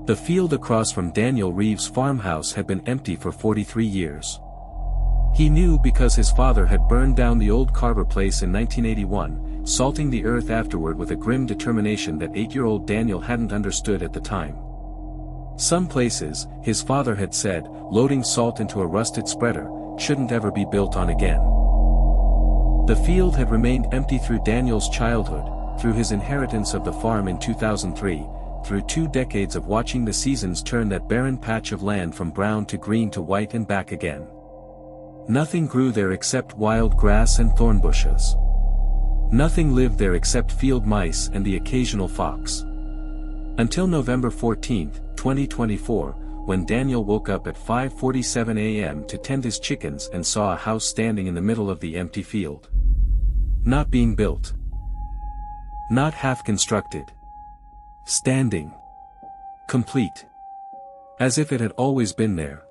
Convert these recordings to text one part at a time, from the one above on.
The field across from Daniel Reeves' farmhouse had been empty for 43 years. He knew because his father had burned down the old Carver place in 1981, salting the earth afterward with a grim determination that 8-year-old Daniel hadn't understood at the time. Some places, his father had said, loading salt into a rusted spreader, shouldn't ever be built on again. The field had remained empty through Daniel's childhood, through his inheritance of the farm in 2003, through 2 decades of watching the seasons turn that barren patch of land from brown to green to white and back again. Nothing grew there except wild grass and thorn bushes. Nothing lived there except field mice and the occasional fox. Until November 14, 2024, when Daniel woke up at 5:47 a.m. to tend his chickens and saw a house standing in the middle of the empty field. Not being built. Not half constructed. Standing. Complete. As if it had always been there.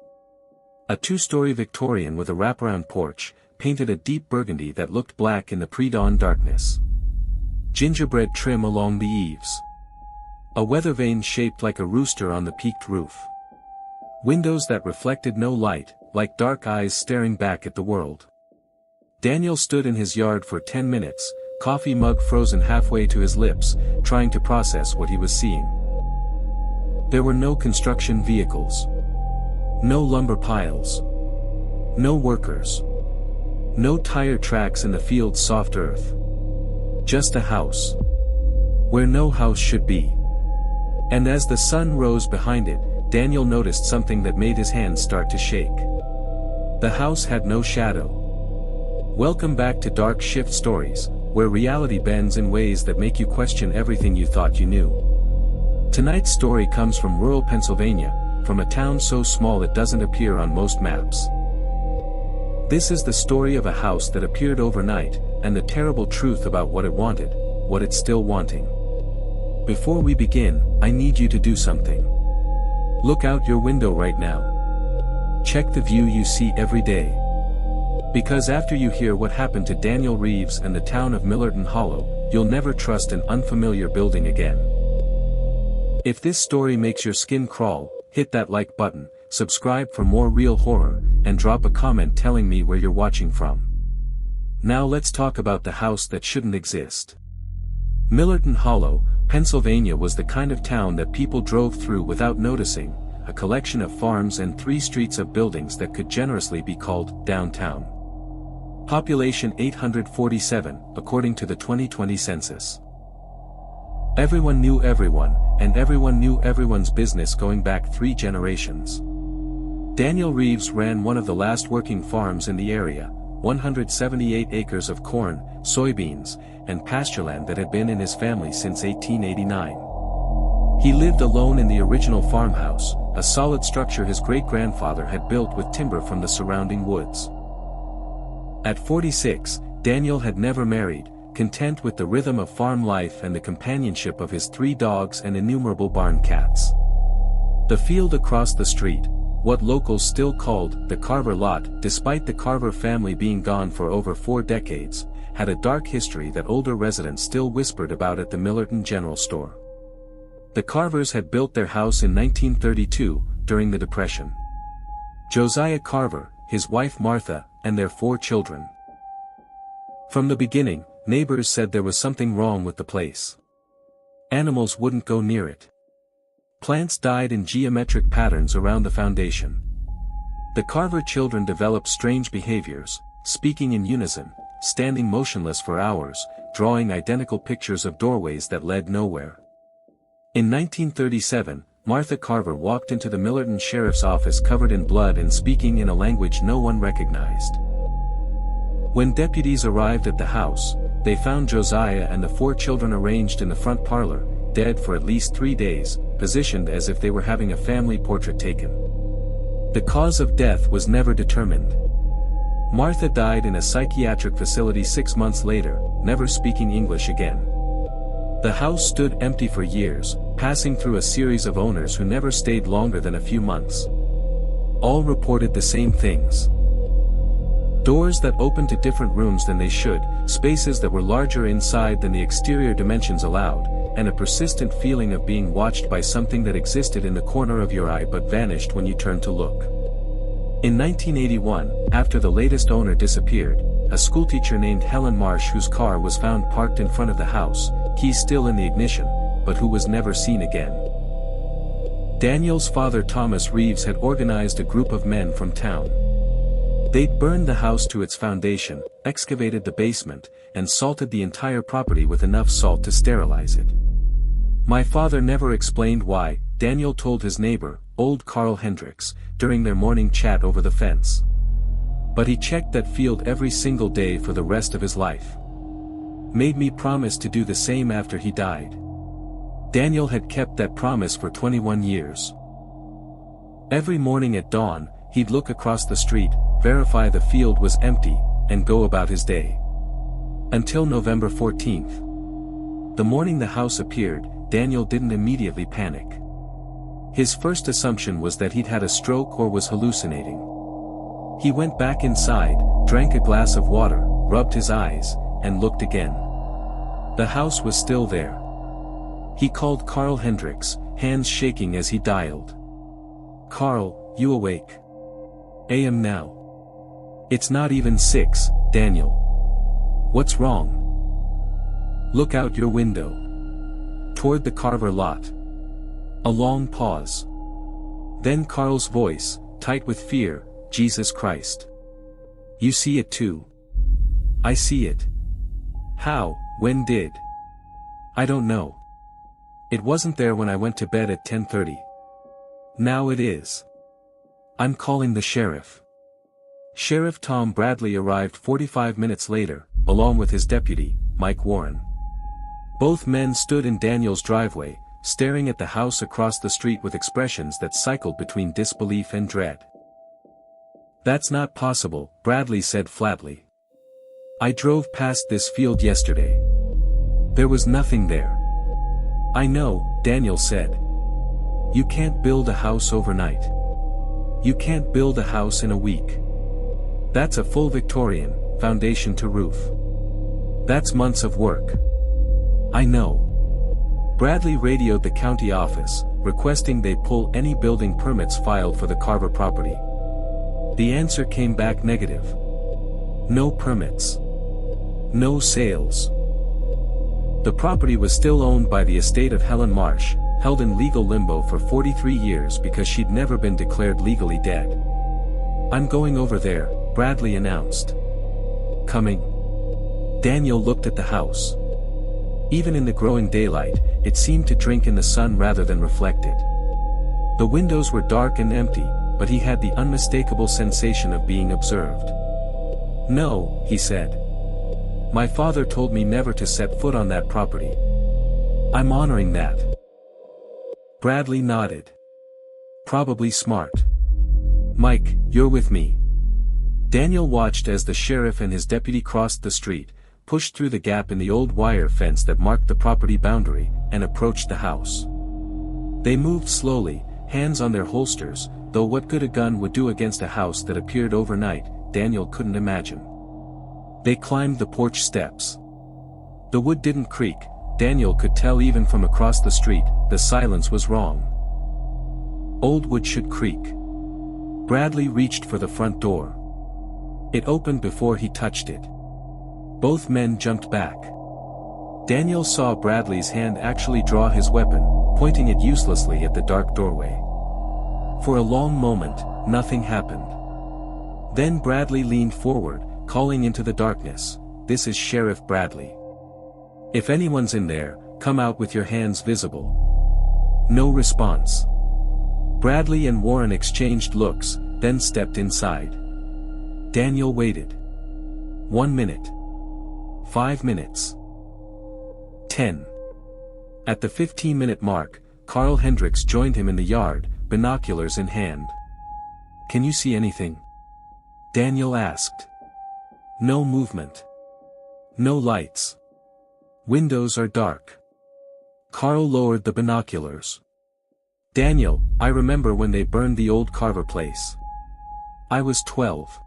A 2-story Victorian with a wraparound porch, painted a deep burgundy that looked black in the pre-dawn darkness. Gingerbread trim along the eaves. A weather vane shaped like a rooster on the peaked roof. Windows that reflected no light, like dark eyes staring back at the world. Daniel stood in his yard for 10 minutes, coffee mug frozen halfway to his lips, trying to process what he was seeing. There were no construction vehicles. No lumber piles. No workers. No tire tracks in the field's soft earth. Just a house. Where no house should be. And as the sun rose behind it, Daniel noticed something that made his hands start to shake. The house had no shadow. Welcome back to Dark Shift Stories, where reality bends in ways that make you question everything you thought you knew. Tonight's story comes from rural Pennsylvania, from a town so small it doesn't appear on most maps. This is the story of a house that appeared overnight, and the terrible truth about what it wanted, what it's still wanting. Before we begin, I need you to do something. Look out your window right now. Check the view you see every day. Because after you hear what happened to Daniel Reeves and the town of Millerton Hollow, you'll never trust an unfamiliar building again. If this story makes your skin crawl, hit that like button, subscribe for more real horror, and drop a comment telling me where you're watching from. Now let's talk about the house that shouldn't exist. Millerton Hollow, Pennsylvania was the kind of town that people drove through without noticing, a collection of farms and 3 streets of buildings that could generously be called downtown. Population 847, according to the 2020 census. Everyone knew everyone, and everyone knew everyone's business going back 3 generations. Daniel Reeves ran one of the last working farms in the area, 178 acres of corn, soybeans, and pastureland that had been in his family since 1889. He lived alone in the original farmhouse, a solid structure his great-grandfather had built with timber from the surrounding woods. At 46, Daniel had never married, content with the rhythm of farm life and the companionship of his 3 dogs and innumerable barn cats. The field across the street, what locals still called the Carver lot, despite the Carver family being gone for over 4 decades, had a dark history that older residents still whispered about at the Millerton General Store. The Carvers had built their house in 1932, during the Depression. Josiah Carver, his wife Martha, and their 4 children. From the beginning, neighbors said there was something wrong with the place. Animals wouldn't go near it. Plants died in geometric patterns around the foundation. The Carver children developed strange behaviors, speaking in unison, standing motionless for hours, drawing identical pictures of doorways that led nowhere. In 1937, Martha Carver walked into the Millerton Sheriff's office covered in blood and speaking in a language no one recognized. When deputies arrived at the house, they found Josiah and the 4 children arranged in the front parlor, dead for at least 3 days, positioned as if they were having a family portrait taken. The cause of death was never determined. Martha died in a psychiatric facility 6 months later, never speaking English again. The house stood empty for years, passing through a series of owners who never stayed longer than a few months. All reported the same things. Doors that opened to different rooms than they should, spaces that were larger inside than the exterior dimensions allowed, and a persistent feeling of being watched by something that existed in the corner of your eye but vanished when you turned to look. In 1981, after the latest owner disappeared, a schoolteacher named Helen Marsh, whose car was found parked in front of the house, keys still in the ignition, but who was never seen again. Daniel's father Thomas Reeves had organized a group of men from town. They'd burned the house to its foundation, excavated the basement, and salted the entire property with enough salt to sterilize it. My father never explained why, Daniel told his neighbor, old Carl Hendricks, during their morning chat over the fence. But he checked that field every single day for the rest of his life. Made me promise to do the same after he died. Daniel had kept that promise for 21 years. Every morning at dawn, he'd look across the street, verify the field was empty, and go about his day. Until November 14th. The morning the house appeared, Daniel didn't immediately panic. His first assumption was that he'd had a stroke or was hallucinating. He went back inside, drank a glass of water, rubbed his eyes, and looked again. The house was still there. He called Carl Hendricks, hands shaking as he dialed. "Carl, you awake? AM now. It's not even 6, Daniel. What's wrong?" "Look out your window. Toward the Carver lot." A long pause. Then Carl's voice, tight with fear, "Jesus Christ. You see it too?" "I see it." "How, when did?" "I don't know. It wasn't there when I went to bed at 10:30. Now it is. I'm calling the sheriff." Sheriff Tom Bradley arrived 45 minutes later, along with his deputy, Mike Warren. Both men stood in Daniel's driveway, staring at the house across the street with expressions that cycled between disbelief and dread. "That's not possible," Bradley said flatly. "I drove past this field yesterday. There was nothing there." "I know," Daniel said. "You can't build a house overnight. You can't build a house in a week. That's a full Victorian, foundation to roof. That's months of work." "I know." Bradley radioed the county office, requesting they pull any building permits filed for the Carver property. The answer came back negative. No permits. No sales. The property was still owned by the estate of Helen Marsh, held in legal limbo for 43 years because she'd never been declared legally dead. "I'm going over there," Bradley announced. "Coming." Daniel looked at the house. Even in the growing daylight, it seemed to drink in the sun rather than reflect it. The windows were dark and empty, but he had the unmistakable sensation of being observed. "No," he said. "My father told me never to set foot on that property. I'm honoring that." Bradley nodded. "Probably smart. Mike, you're with me." Daniel watched as the sheriff and his deputy crossed the street, pushed through the gap in the old wire fence that marked the property boundary, and approached the house. They moved slowly, hands on their holsters, though what good a gun would do against a house that appeared overnight, Daniel couldn't imagine. They climbed the porch steps. The wood didn't creak, Daniel could tell even from across the street, the silence was wrong. Old wood should creak. Bradley reached for the front door. It opened before he touched it. Both men jumped back. Daniel saw Bradley's hand actually draw his weapon, pointing it uselessly at the dark doorway. For a long moment, nothing happened. Then Bradley leaned forward, calling into the darkness, "This is Sheriff Bradley. If anyone's in there, come out with your hands visible." No response. Bradley and Warren exchanged looks, then stepped inside. Daniel waited. 1 minute. 5 minutes. 10. At the 15-minute mark, Carl Hendricks joined him in the yard, binoculars in hand. "Can you see anything?" Daniel asked. "No movement. No lights. Windows are dark." Carl lowered the binoculars. "Daniel, I remember when they burned the old Carver place. I was 12.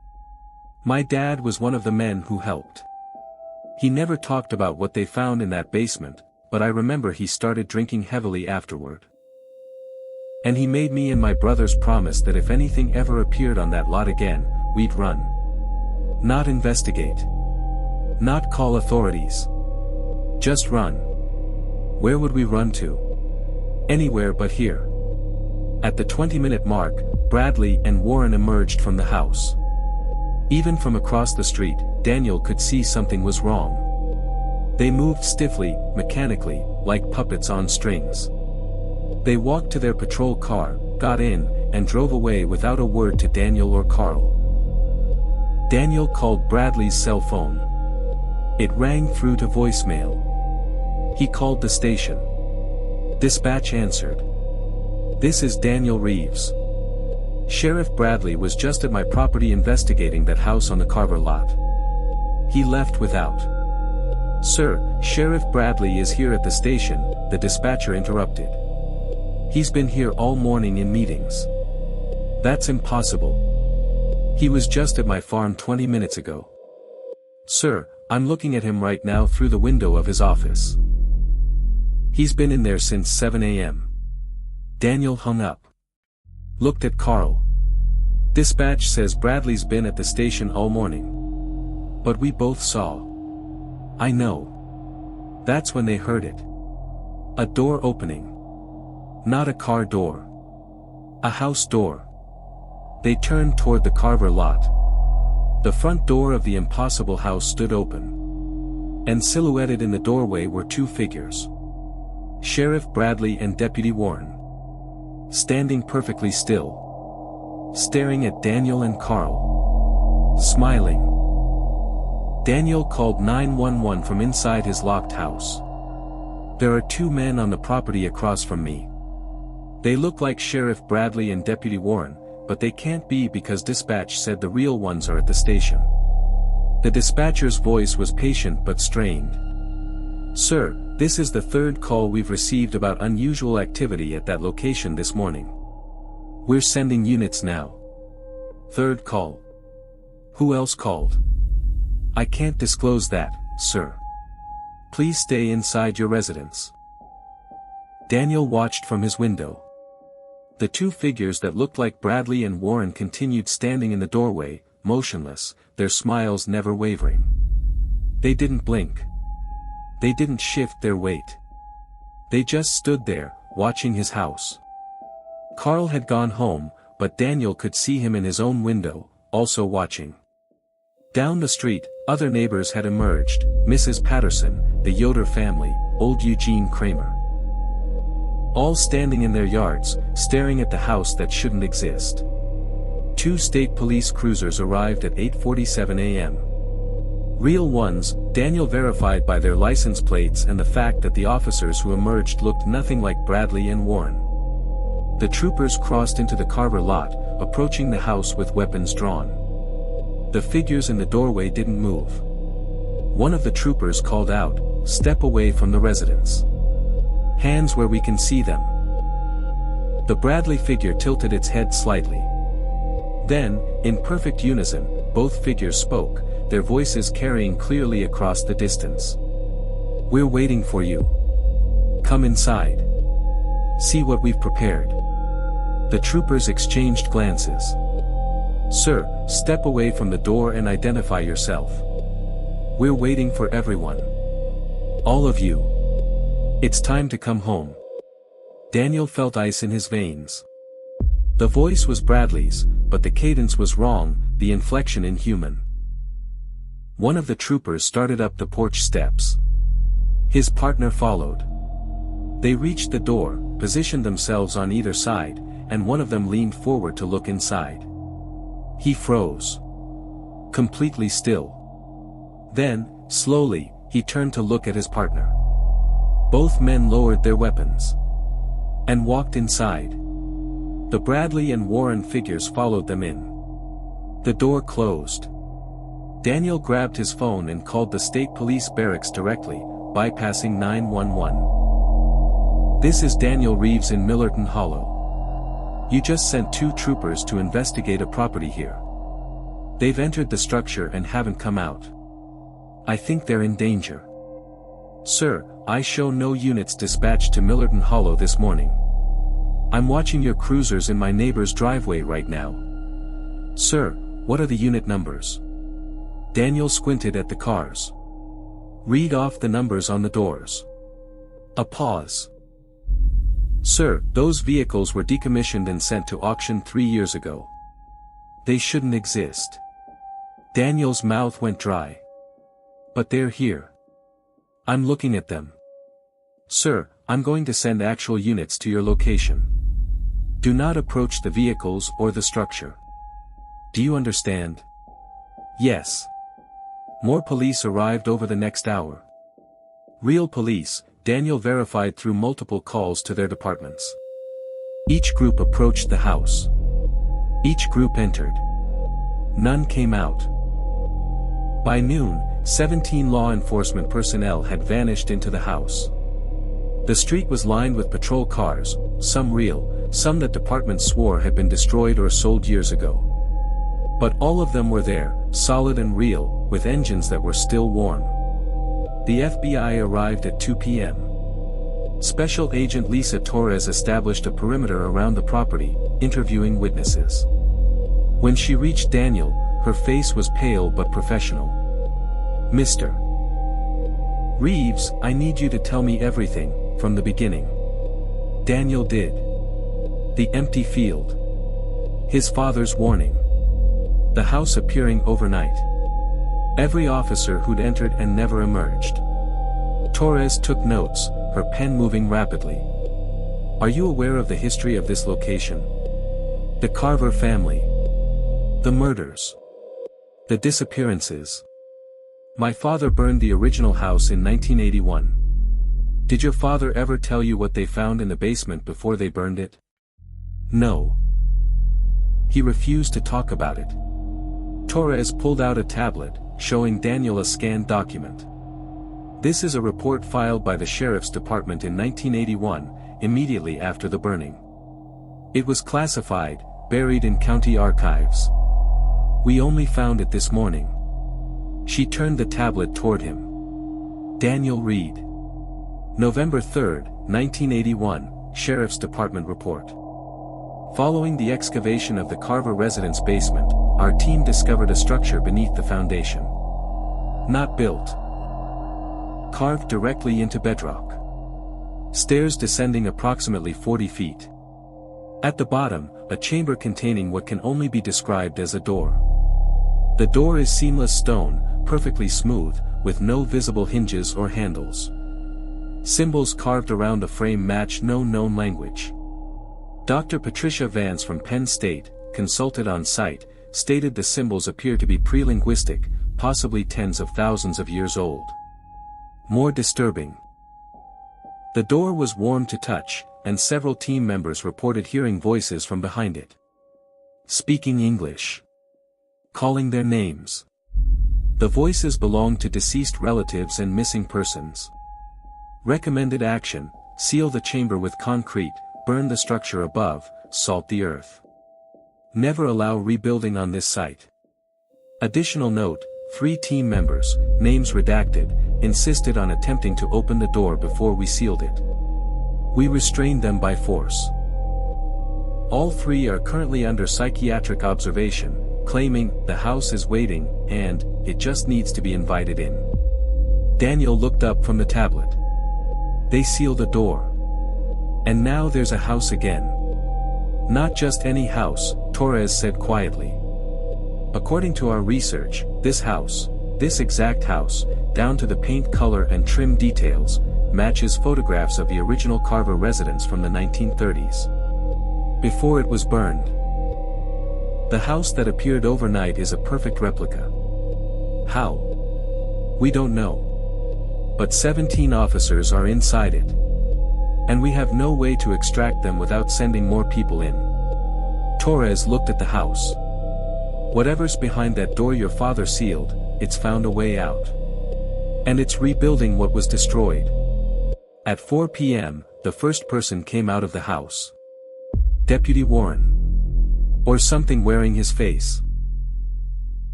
My dad was one of the men who helped. He never talked about what they found in that basement, but I remember he started drinking heavily afterward. And he made me and my brothers promise that if anything ever appeared on that lot again, we'd run. Not investigate. Not call authorities. Just run. Where would we run to? Anywhere but here. At the 20-minute mark, Bradley and Warren emerged from the house. Even from across the street, Daniel could see something was wrong. They moved stiffly, mechanically, like puppets on strings. They walked to their patrol car, got in, and drove away without a word to Daniel or Carl. Daniel called Bradley's cell phone. It rang through to voicemail. He called the station. Dispatch answered. "This is Daniel Reeves. Sheriff Bradley was just at my property investigating that house on the Carver lot. He left without." "Sir, Sheriff Bradley is here at the station," the dispatcher interrupted. "He's been here all morning in meetings." "That's impossible. He was just at my farm 20 minutes ago." "Sir, I'm looking at him right now through the window of his office. He's been in there since 7 a.m. Daniel hung up. Looked at Carl. "Dispatch says Bradley's been at the station all morning. But we both saw." "I know." That's when they heard it. A door opening. Not a car door. A house door. They turned toward the Carver lot. The front door of the impossible house stood open. And silhouetted in the doorway were two figures. Sheriff Bradley and Deputy Warren. Standing perfectly still. Staring at Daniel and Carl. Smiling. Daniel called 911 from inside his locked house. "There are two men on the property across from me. They look like Sheriff Bradley and Deputy Warren, but they can't be because dispatch said the real ones are at the station." The dispatcher's voice was patient but strained. "Sir, this is the third call we've received about unusual activity at that location this morning. We're sending units now." "Third call. Who else called?" "I can't disclose that, sir. Please stay inside your residence." Daniel watched from his window. The two figures that looked like Bradley and Warren continued standing in the doorway, motionless, their smiles never wavering. They didn't blink. They didn't shift their weight. They just stood there, watching his house. Carl had gone home, but Daniel could see him in his own window, also watching. Down the street, other neighbors had emerged, Mrs. Patterson, the Yoder family, old Eugene Kramer. All standing in their yards, staring at the house that shouldn't exist. Two state police cruisers arrived at 8:47 a.m. Real ones, Daniel verified by their license plates and the fact that the officers who emerged looked nothing like Bradley and Warren. The troopers crossed into the Carver lot, approaching the house with weapons drawn. The figures in the doorway didn't move. One of the troopers called out, "Step away from the residence. Hands where we can see them." The Bradley figure tilted its head slightly. Then, in perfect unison, both figures spoke, their voices carrying clearly across the distance. "We're waiting for you. Come inside. See what we've prepared." The troopers exchanged glances. "Sir, step away from the door and identify yourself. We're waiting for everyone. All of you. It's time to come home." Daniel felt ice in his veins. The voice was Bradley's, but the cadence was wrong, the inflection inhuman. One of the troopers started up the porch steps. His partner followed. They reached the door, positioned themselves on either side, and one of them leaned forward to look inside. He froze. Completely still. Then, slowly, he turned to look at his partner. Both men lowered their weapons. And walked inside. The Bradley and Warren figures followed them in. The door closed. Daniel grabbed his phone and called the state police barracks directly, bypassing 911. "This is Daniel Reeves in Millerton Hollow. You just sent two troopers to investigate a property here. They've entered the structure and haven't come out. I think they're in danger. Sir, I show no units dispatched to Millerton Hollow this morning. I'm watching your cruisers in my neighbor's driveway right now. Sir, what are the unit numbers? Daniel squinted at the cars. Read off the numbers on the doors. A pause. Sir, those vehicles were decommissioned and sent to auction 3 years ago. They shouldn't exist. Daniel's mouth went dry. But they're here. I'm looking at them. Sir, I'm going to send actual units to your location. Do not approach the vehicles or the structure. Do you understand? Yes. More police arrived over the next hour. Real police, Daniel verified through multiple calls to their departments. Each group approached the house. Each group entered. None came out. By noon, 17 law enforcement personnel had vanished into the house. The street was lined with patrol cars, some real, some that departments swore had been destroyed or sold years ago. But all of them were there, solid and real, with engines that were still warm. The FBI arrived at 2 p.m. Special Agent Lisa Torres established a perimeter around the property, interviewing witnesses. When she reached Daniel, her face was pale but professional. Mr. Reeves, I need you to tell me everything, from the beginning. Daniel did. The empty field. His father's warning. The house appearing overnight. Every officer who'd entered and never emerged. Torres took notes, her pen moving rapidly. Are you aware of the history of this location? The Carver family. The murders. The disappearances. My father burned the original house in 1981. Did your father ever tell you what they found in the basement before they burned it? No. He refused to talk about it. Torres pulled out a tablet, showing Daniel a scanned document. This is a report filed by the Sheriff's Department in 1981, immediately after the burning. It was classified, buried in county archives. We only found it this morning. She turned the tablet toward him. Daniel read. November 3, 1981, Sheriff's Department report. Following the excavation of the Carver residence basement, our team discovered a structure beneath the foundation. Not built. Carved directly into bedrock. Stairs descending approximately 40 feet. At the bottom, a chamber containing what can only be described as a door. The door is seamless stone, perfectly smooth, with no visible hinges or handles. Symbols carved around the frame match no known language. Dr. Patricia Vance from Penn State, consulted on site, stated the symbols appear to be pre-linguistic, possibly tens of thousands of years old. More disturbing. The door was warm to touch, and several team members reported hearing voices from behind it. Speaking English. Calling their names. The voices belonged to deceased relatives and missing persons. Recommended action: seal the chamber with concrete, burn the structure above, salt the earth. Never allow rebuilding on this site. Additional note: 3 team members, names redacted, insisted on attempting to open the door before we sealed it. We restrained them by force. All 3 are currently under psychiatric observation, claiming the house is waiting, and it just needs to be invited in. Daniel looked up from the tablet. They sealed the door. And now there's a house again. Not just any house, Torres said quietly. According to our research, this house, this exact house, down to the paint color and trim details, matches photographs of the original Carver residence from the 1930s. Before it was burned. The house that appeared overnight is a perfect replica. How? We don't know. But 17 officers are inside it. And we have no way to extract them without sending more people in. Torres looked at the house. Whatever's behind that door your father sealed, it's found a way out. And it's rebuilding what was destroyed. At 4 p.m., the first person came out of the house. Deputy Warren. Or something wearing his face.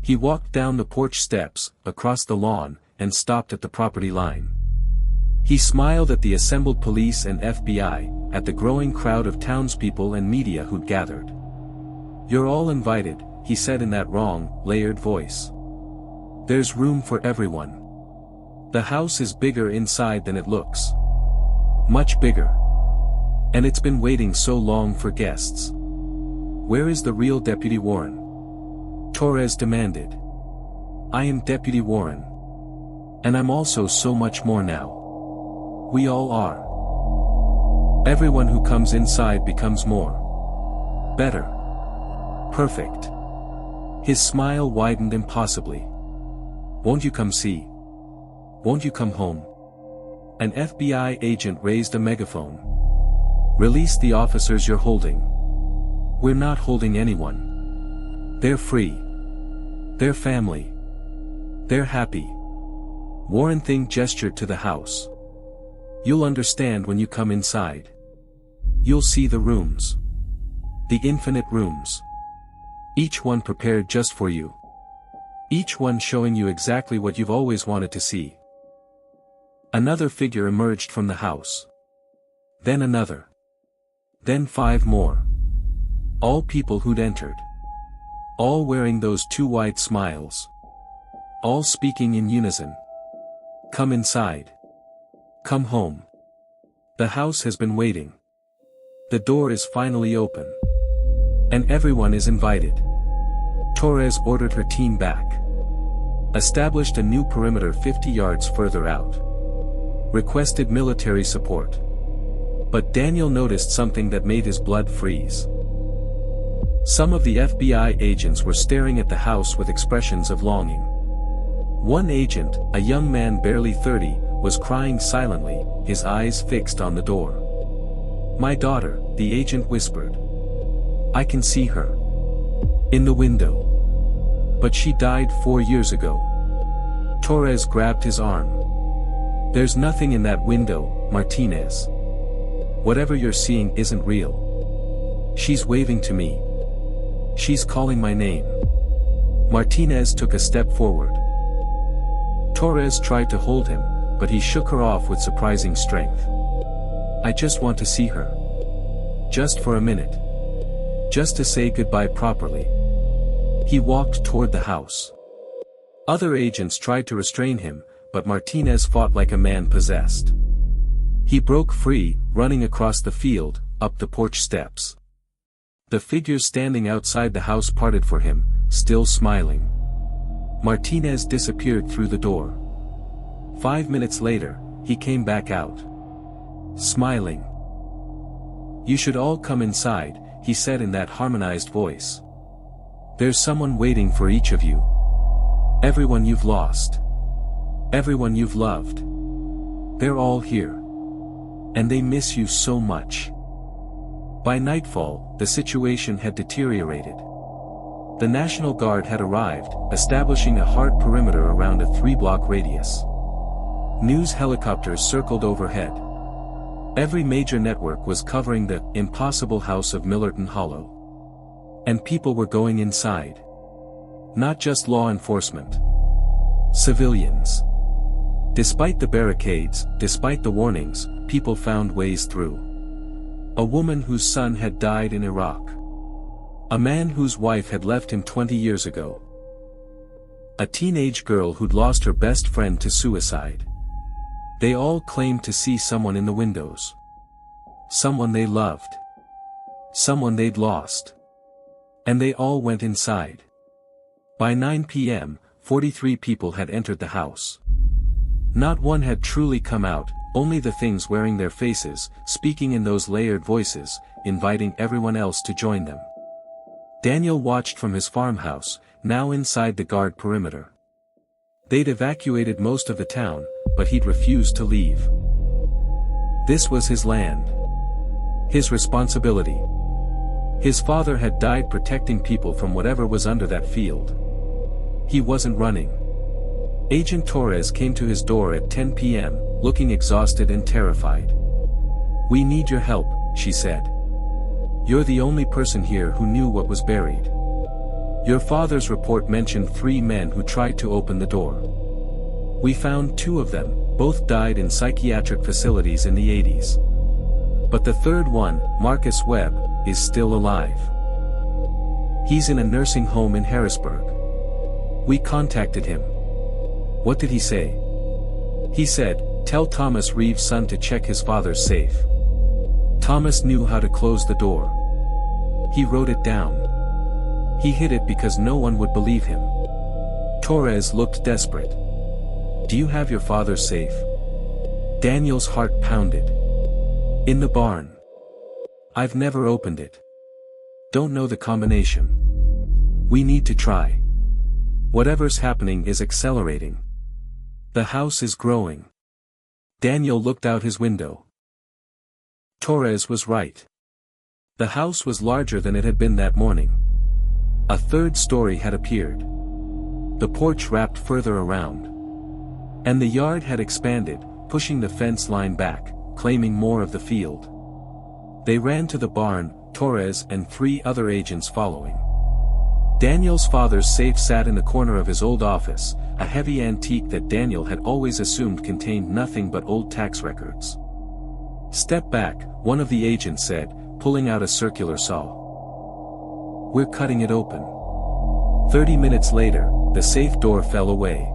He walked down the porch steps, across the lawn, and stopped at the property line. He smiled at the assembled police and FBI, at the growing crowd of townspeople and media who'd gathered. "You're all invited," he said in that wrong, layered voice. "There's room for everyone. The house is bigger inside than it looks. Much bigger. And it's been waiting so long for guests." "Where is the real Deputy Warren?" Torres demanded. "I am Deputy Warren. And I'm also so much more now. We all are. Everyone who comes inside becomes more. Better. Perfect." His smile widened impossibly. "Won't you come see? Won't you come home?" An FBI agent raised a megaphone. "Release the officers you're holding." "We're not holding anyone. They're free. They're family. They're happy." Warren Thing gestured to the house. "You'll understand when you come inside. You'll see the rooms. The infinite rooms. Each one prepared just for you. Each one showing you exactly what you've always wanted to see." Another figure emerged from the house. Then another. Then 5 more. All people who'd entered. All wearing those 2 wide smiles. All speaking in unison. "Come inside. Come home. The house has been waiting. The door is finally open. And everyone is invited." Torres ordered her team back. Established a new perimeter 50 yards further out. Requested military support. But Daniel noticed something that made his blood freeze. Some of the FBI agents were staring at the house with expressions of longing. One agent, a young man barely 30, was crying silently, his eyes fixed on the door. "My daughter," the agent whispered. "I can see her. In the window. But she died 4 years ago." Torres grabbed his arm. "There's nothing in that window, Martinez. Whatever you're seeing isn't real. She's waving to me. She's calling my name." Martinez took a step forward. Torres tried to hold him, but he shook her off with surprising strength. "I just want to see her. Just for a minute. Just to say goodbye properly." He walked toward the house. Other agents tried to restrain him, but Martinez fought like a man possessed. He broke free, running across the field, up the porch steps. The figures standing outside the house parted for him, still smiling. Martinez disappeared through the door. 5 minutes later, he came back out. Smiling. "You should all come inside," he said in that harmonized voice. "There's someone waiting for each of you. Everyone you've lost. Everyone you've loved. They're all here. And they miss you so much." By nightfall, the situation had deteriorated. The National Guard had arrived, establishing a hard perimeter around a 3-block radius. News helicopters circled overhead. Every major network was covering the impossible house of Millerton Hollow. And people were going inside. Not just law enforcement. Civilians. Despite the barricades, despite the warnings, people found ways through. A woman whose son had died in Iraq. A man whose wife had left him 20 years ago. A teenage girl who'd lost her best friend to suicide. They all claimed to see someone in the windows. Someone they loved. Someone they'd lost. And they all went inside. By 9 p.m., 43 people had entered the house. Not one had truly come out, only the things wearing their faces, speaking in those layered voices, inviting everyone else to join them. Daniel watched from his farmhouse, now inside the guard perimeter. They'd evacuated most of the town, but he'd refused to leave. This was his land. His responsibility. His father had died protecting people from whatever was under that field. He wasn't running. Agent Torres came to his door at 10 p.m., looking exhausted and terrified. "We need your help," she said. "You're the only person here who knew what was buried. Your father's report mentioned 3 men who tried to open the door. We found 2 of them, both died in psychiatric facilities in the 80s. But the third one, Marcus Webb, is still alive. He's in a nursing home in Harrisburg. We contacted him. What did he say? He said, "Tell Thomas Reeves' son to check his father's safe." Thomas knew how to close the door. He wrote it down. He hid it because no one would believe him. Torres looked desperate. "Do you have your father's safe?" Daniel's heart pounded. "In the barn. I've never opened it. Don't know the combination. We need to try. Whatever's happening is accelerating. The house is growing." Daniel looked out his window. Torres was right. The house was larger than it had been that morning. A third story had appeared. The porch wrapped further around. And the yard had expanded, pushing the fence line back, claiming more of the field. They ran to the barn, Torres and 3 other agents following. Daniel's father's safe sat in the corner of his old office, a heavy antique that Daniel had always assumed contained nothing but old tax records. "Step back," one of the agents said, pulling out a circular saw. "We're cutting it open." 30 minutes later, the safe door fell away.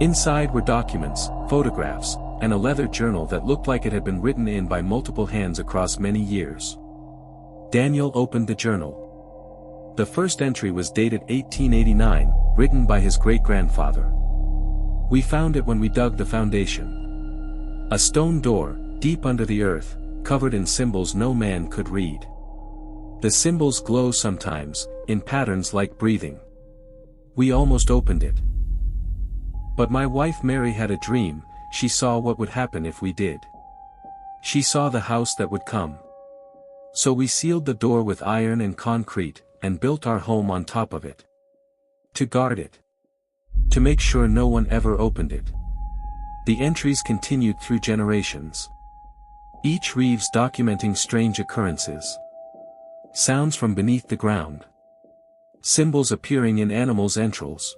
Inside were documents, photographs, and a leather journal that looked like it had been written in by multiple hands across many years. Daniel opened the journal. The first entry was dated 1889, written by his great-grandfather. "We found it when we dug the foundation. A stone door, deep under the earth, covered in symbols no man could read. The symbols glow sometimes, in patterns like breathing. We almost opened it. But my wife Mary had a dream. She saw what would happen if we did. She saw the house that would come. So we sealed the door with iron and concrete, and built our home on top of it. To guard it. To make sure no one ever opened it." The entries continued through generations. Each Reeves documenting strange occurrences. Sounds from beneath the ground. Symbols appearing in animals' entrails.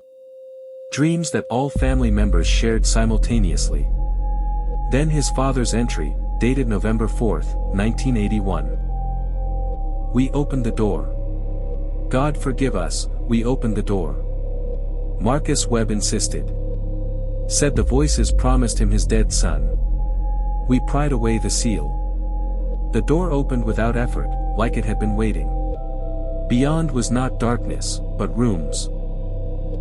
Dreams that all family members shared simultaneously. Then his father's entry, dated November 4, 1981. "We opened the door. God forgive us, we opened the door." Marcus Webb insisted. Said the voices promised him his dead son. "We pried away the seal. The door opened without effort, like it had been waiting. Beyond was not darkness, but rooms.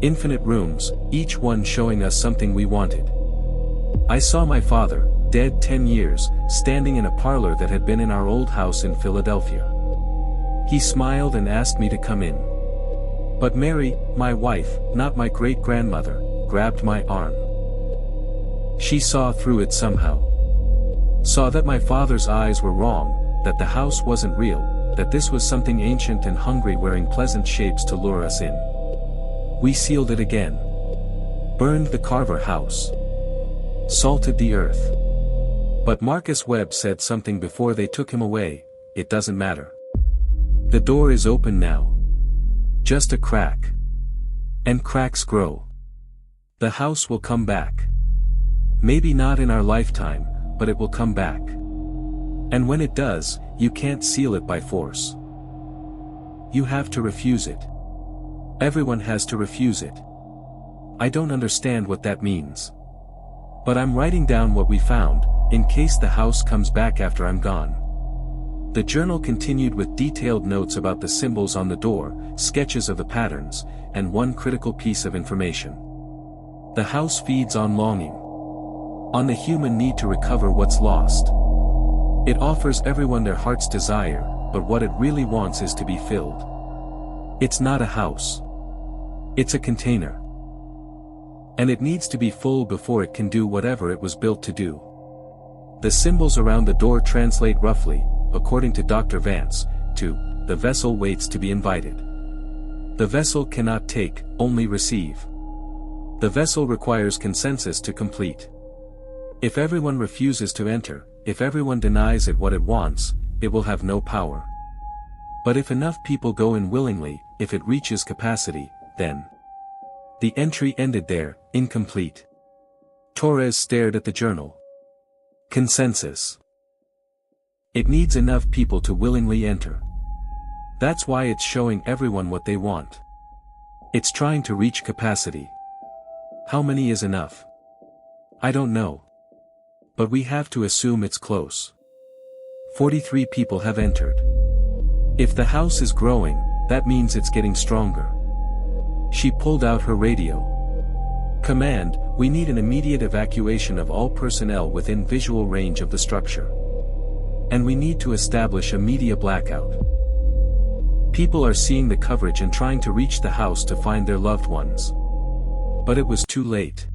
Infinite rooms, each one showing us something we wanted. I saw my father, dead 10 years, standing in a parlor that had been in our old house in Philadelphia. He smiled and asked me to come in. But Mary, my wife, not my great-grandmother, grabbed my arm. She saw through it somehow. Saw that my father's eyes were wrong, that the house wasn't real, that this was something ancient and hungry wearing pleasant shapes to lure us in. We sealed it again. Burned the Carver house. Salted the earth. But Marcus Webb said something before they took him away. It doesn't matter. The door is open now. Just a crack. And cracks grow. The house will come back. Maybe not in our lifetime, but it will come back. And when it does, you can't seal it by force. You have to refuse it. Everyone has to refuse it. I don't understand what that means. But I'm writing down what we found, in case the house comes back after I'm gone." The journal continued with detailed notes about the symbols on the door, sketches of the patterns, and one critical piece of information. The house feeds on longing. On the human need to recover what's lost. It offers everyone their heart's desire, but what it really wants is to be filled. It's not a house. It's a container. And it needs to be full before it can do whatever it was built to do. The symbols around the door translate roughly, according to Dr. Vance, to, "The vessel waits to be invited." The vessel cannot take, only receive. The vessel requires consensus to complete. If everyone refuses to enter, if everyone denies it what it wants, it will have no power. But if enough people go in willingly, if it reaches capacity, then. The entry ended there, incomplete. Torres stared at the journal. Consensus. It needs enough people to willingly enter. That's why it's showing everyone what they want. It's trying to reach capacity. How many is enough? I don't know. But we have to assume it's close. 43 people have entered. If the house is growing, that means it's getting stronger. She pulled out her radio. Command, we need an immediate evacuation of all personnel within visual range of the structure. And we need to establish a media blackout. People are seeing the coverage and trying to reach the house to find their loved ones. But it was too late.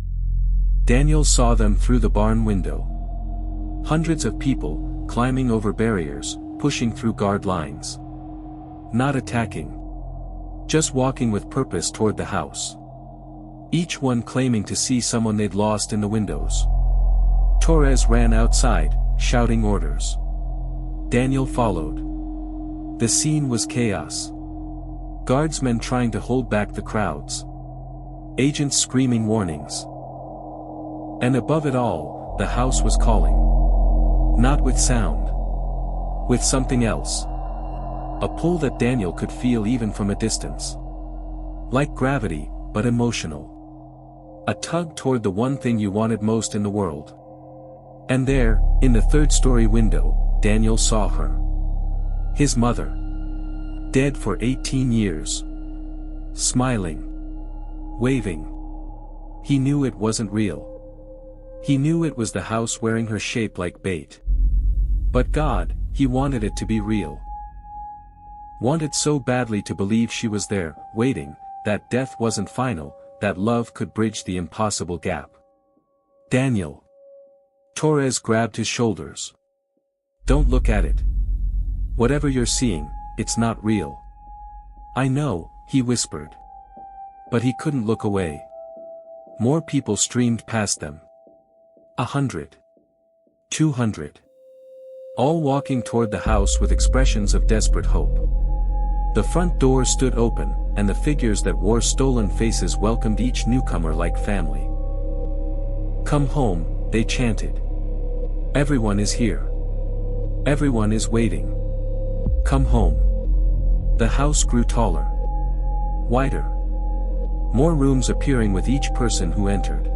Daniel saw them through the barn window. Hundreds of people, climbing over barriers, pushing through guard lines. Not attacking. Just walking with purpose toward the house. Each one claiming to see someone they'd lost in the windows. Torres ran outside, shouting orders. Daniel followed. The scene was chaos. Guardsmen trying to hold back the crowds. Agents screaming warnings. And above it all, the house was calling. Not with sound. With something else. A pull that Daniel could feel even from a distance. Like gravity, but emotional. A tug toward the one thing you wanted most in the world. And there, in the third-story window, Daniel saw her. His mother. Dead for 18 years. Smiling. Waving. He knew it wasn't real. He knew it was the house wearing her shape like bait. But God, he wanted it to be real. Wanted so badly to believe she was there, waiting, that death wasn't final, that love could bridge the impossible gap. Daniel. Torres grabbed his shoulders. Don't look at it. Whatever you're seeing, it's not real. I know, he whispered. But he couldn't look away. More people streamed past them. 100. 200. All walking toward the house with expressions of desperate hope. The front door stood open, and the figures that wore stolen faces welcomed each newcomer like family. Come home, they chanted. Everyone is here. Everyone is waiting. Come home. The house grew taller. Wider. More rooms appearing with each person who entered.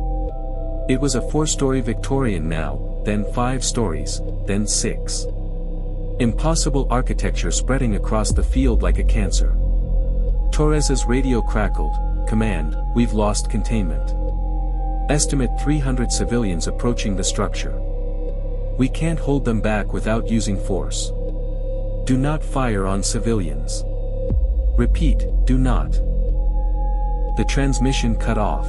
It was a 4-story Victorian now, then 5 stories, then 6. Impossible architecture spreading across the field like a cancer. Torres's radio crackled. Command, we've lost containment. Estimate 300 civilians approaching the structure. We can't hold them back without using force. Do not fire on civilians. Repeat, do not. The transmission cut off.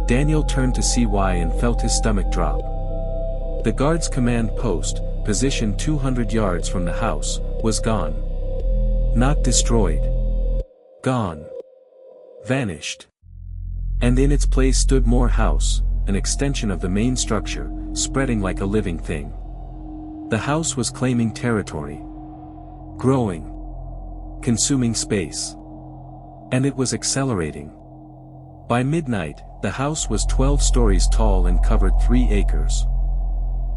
Daniel turned to see why and felt his stomach drop. The guard's command post, positioned 200 yards from the house, was gone. Not destroyed. Gone. Vanished. And in its place stood more house, an extension of the main structure, spreading like a living thing. The house was claiming territory. Growing. Consuming space. And it was accelerating. By midnight, the house was 12 stories tall and covered 3 acres.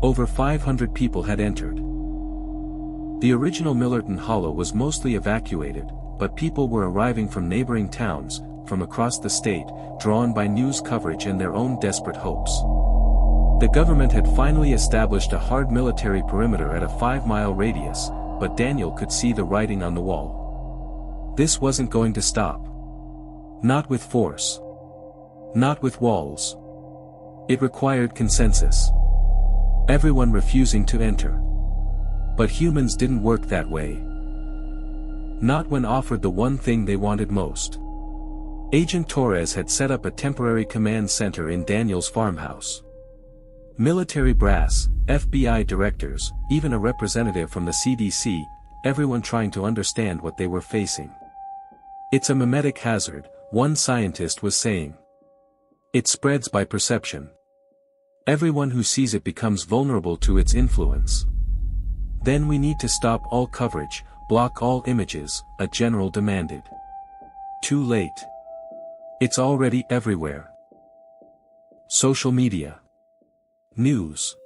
Over 500 people had entered. The original Millerton Hollow was mostly evacuated, but people were arriving from neighboring towns, from across the state, drawn by news coverage and their own desperate hopes. The government had finally established a hard military perimeter at a 5-mile radius, but Daniel could see the writing on the wall. This wasn't going to stop. Not with force. Not with walls. It required consensus. Everyone refusing to enter. But humans didn't work that way. Not when offered the one thing they wanted most. Agent Torres had set up a temporary command center in Daniel's farmhouse. Military brass, FBI directors, even a representative from the CDC, everyone trying to understand what they were facing. It's a mimetic hazard, one scientist was saying. It spreads by perception. Everyone who sees it becomes vulnerable to its influence. Then we need to stop all coverage, block all images, a general demanded. Too late. It's already everywhere. Social media. News.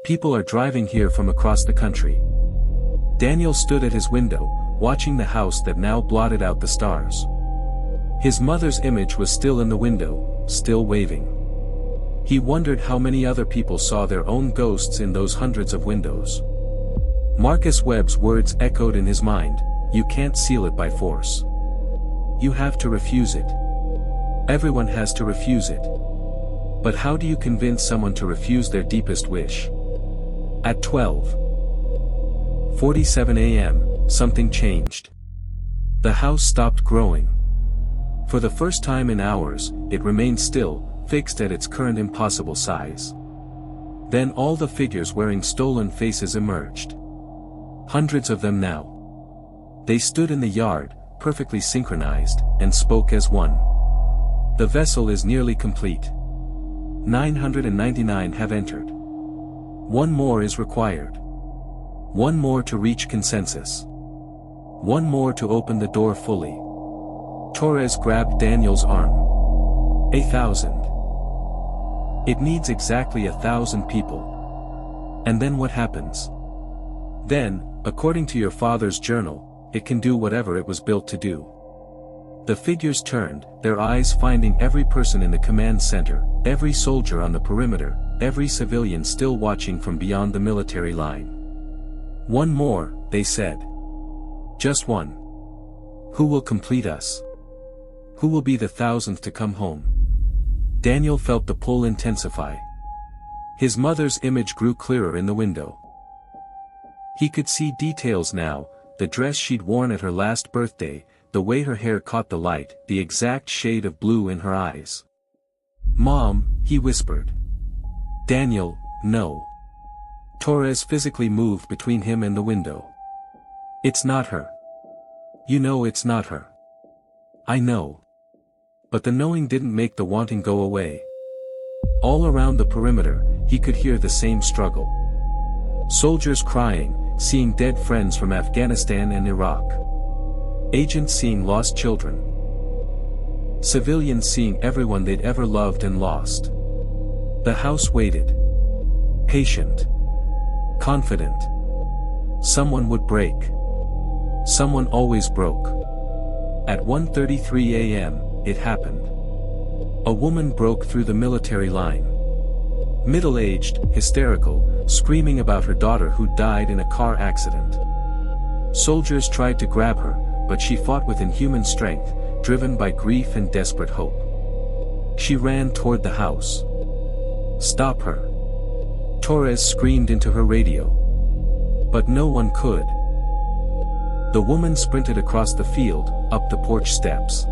People are driving here from across the country. Daniel stood at his window, watching the house that now blotted out the stars. His mother's image was still in the window, still waving. He wondered how many other people saw their own ghosts in those hundreds of windows. Marcus Webb's words echoed in his mind, "You can't seal it by force. You have to refuse it. Everyone has to refuse it. But how do you convince someone to refuse their deepest wish?" At 12:47 a.m., something changed. The house stopped growing. For the first time in hours, it remained still, fixed at its current impossible size. Then all the figures wearing stolen faces emerged. Hundreds of them now. They stood in the yard, perfectly synchronized, and spoke as one. "The vessel is nearly complete. 999 have entered. One more is required. One more to reach consensus. One more to open the door fully." Torres grabbed Daniel's arm. 1,000. It needs exactly 1,000 people. And then what happens? Then, according to your father's journal, it can do whatever it was built to do. The figures turned, their eyes finding every person in the command center, every soldier on the perimeter, every civilian still watching from beyond the military line. "One more," they said. "Just one. Who will complete us? Who will be the 1,000th to come home?" Daniel felt the pull intensify. His mother's image grew clearer in the window. He could see details now, the dress she'd worn at her last birthday, the way her hair caught the light, the exact shade of blue in her eyes. "Mom," he whispered. "Daniel, no." Torres physically moved between him and the window. "It's not her. You know it's not her." "I know." But the knowing didn't make the wanting go away. All around the perimeter, he could hear the same struggle. Soldiers crying, seeing dead friends from Afghanistan and Iraq. Agents seeing lost children. Civilians seeing everyone they'd ever loved and lost. The house waited. Patient. Confident. Someone would break. Someone always broke. At 1:33 a.m., it happened. A woman broke through the military line. Middle-aged, hysterical, screaming about her daughter who died in a car accident. Soldiers tried to grab her, but she fought with inhuman strength, driven by grief and desperate hope. She ran toward the house. "Stop her!" Torres screamed into her radio. But no one could. The woman sprinted across the field, up the porch steps.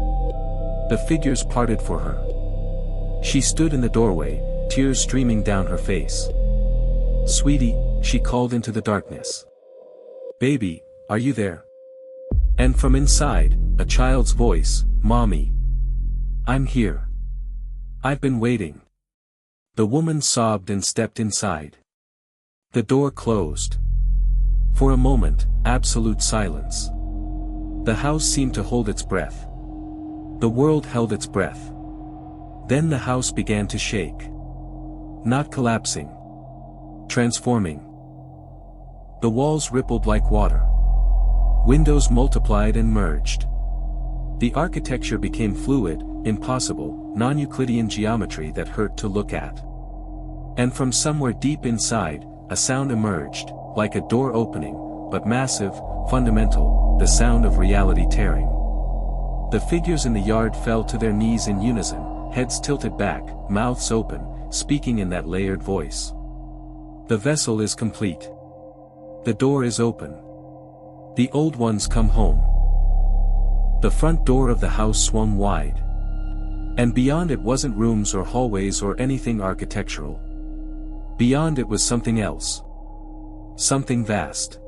The figures parted for her. She stood in the doorway, tears streaming down her face. "Sweetie," she called into the darkness. "Baby, are you there?" And from inside, a child's voice, "Mommy. I'm here. I've been waiting." The woman sobbed and stepped inside. The door closed. For a moment, absolute silence. The house seemed to hold its breath. The world held its breath. Then the house began to shake. Not collapsing. Transforming. The walls rippled like water. Windows multiplied and merged. The architecture became fluid, impossible, non-Euclidean geometry that hurt to look at. And from somewhere deep inside, a sound emerged, like a door opening, but massive, fundamental, the sound of reality tearing. The figures in the yard fell to their knees in unison, heads tilted back, mouths open, speaking in that layered voice. "The vessel is complete. The door is open. The old ones come home." The front door of the house swung wide. And beyond it wasn't rooms or hallways or anything architectural. Beyond it was something else. Something vast.